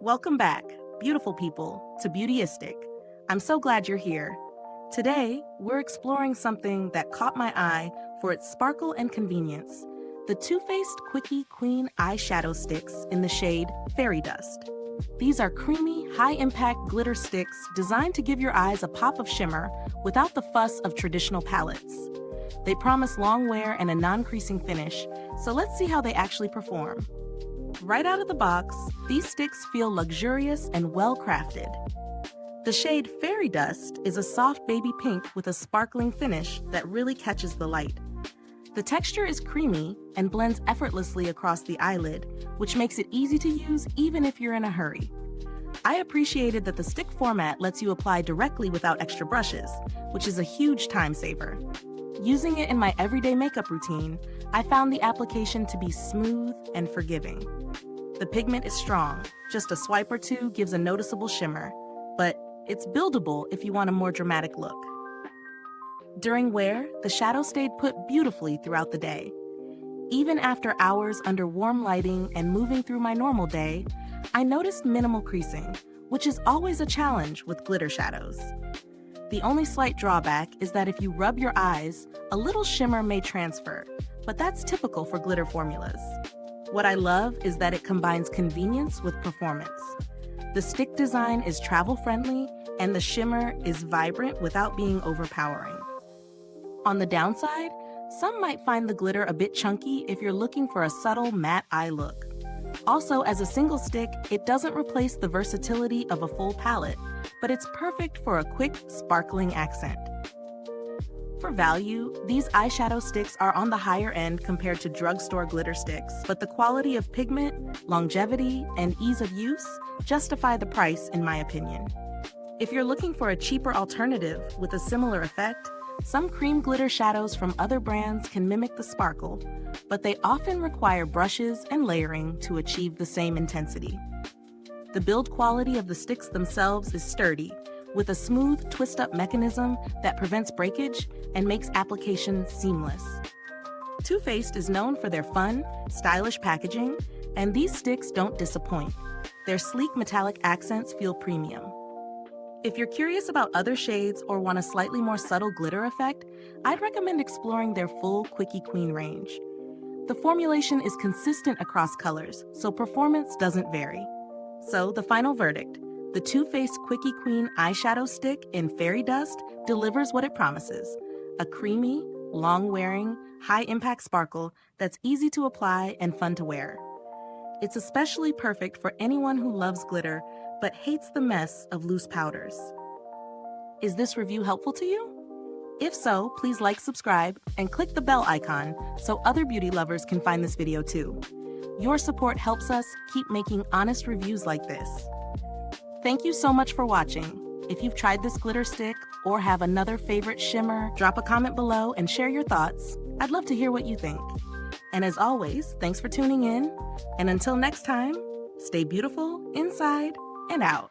Welcome back, beautiful people, to Beautyistic. I'm so glad you're here. Today, we're exploring something that caught my eye for its sparkle and convenience: the Too Faced Quickie Queen eyeshadow sticks in the shade Fairy Dust. These are creamy, high-impact glitter sticks designed to give your eyes a pop of shimmer without the fuss of traditional palettes. They promise long wear and a non-creasing finish, so let's see how they actually perform. Right out of the box, these sticks feel luxurious and well-crafted. The shade Fairy Dust is a soft baby pink with a sparkling finish that really catches the light. The texture is creamy and blends effortlessly across the eyelid, which makes it easy to use even if you're in a hurry. I appreciated that the stick format lets you apply directly without extra brushes, which is a huge time saver. Using it in my everyday makeup routine, I found the application to be smooth and forgiving. The pigment is strong, just a swipe or two gives a noticeable shimmer, but it's buildable if you want a more dramatic look. During wear, the shadow stayed put beautifully throughout the day. Even after hours under warm lighting and moving through my normal day, I noticed minimal creasing, which is always a challenge with glitter shadows. The only slight drawback is that if you rub your eyes, a little shimmer may transfer, but that's typical for glitter formulas. What I love is that it combines convenience with performance. The stick design is travel-friendly, and the shimmer is vibrant without being overpowering. On the downside, some might find the glitter a bit chunky if you're looking for a subtle matte eye look. Also, as a single stick, it doesn't replace the versatility of a full palette, but it's perfect for a quick, sparkling accent. For value, these eyeshadow sticks are on the higher end compared to drugstore glitter sticks, but the quality of pigment, longevity, and ease of use justify the price, in my opinion. If you're looking for a cheaper alternative with a similar effect, some cream glitter shadows from other brands can mimic the sparkle, but they often require brushes and layering to achieve the same intensity. The build quality of the sticks themselves is sturdy, with a smooth twist-up mechanism that prevents breakage and makes application seamless. Too Faced is known for their fun, stylish packaging, and these sticks don't disappoint. Their sleek metallic accents feel premium. If you're curious about other shades or want a slightly more subtle glitter effect, I'd recommend exploring their full Quickie Queen range. The formulation is consistent across colors, so performance doesn't vary. So, the final verdict: the Too Faced Quickie Queen eyeshadow stick in Fairy Dust delivers what it promises: a creamy, long-wearing, high-impact sparkle that's easy to apply and fun to wear. It's especially perfect for anyone who loves glitter but hates the mess of loose powders. Is this review helpful to you? If so, please like, subscribe, and click the bell icon so other beauty lovers can find this video too. Your support helps us keep making honest reviews like this. Thank you so much for watching. If you've tried this glitter stick or have another favorite shimmer, drop a comment below and share your thoughts. I'd love to hear what you think. And as always, thanks for tuning in. And until next time, stay beautiful inside and out.